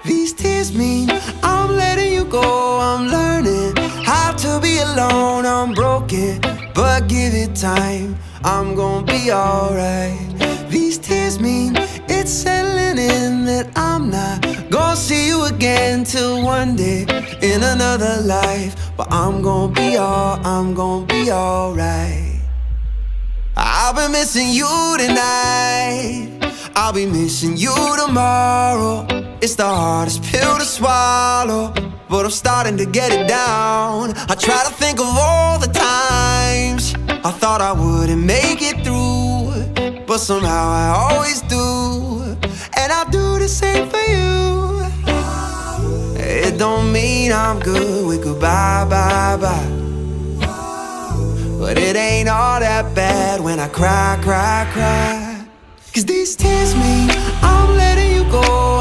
These tears mean I'm letting you go. I'm learning how to be alone. I'm broken, but give it time, I'm gonna be alright. These tears mean it's settling in that I'm not gonna see you again till one day in another life. But I'm gonna be alright. I've been missing you tonight, I'll be missing you tomorrow. It's the hardest pill to swallow, but I'm starting to get it down. I try to think of all the times I thought I wouldn't make it through, but somehow I always do. And I'll do the same for you. It don't mean I'm good with goodbye, bye, bye, but it ain't all that bad when I cry, cry, cry. 'Cause these tears mean I'm letting you go.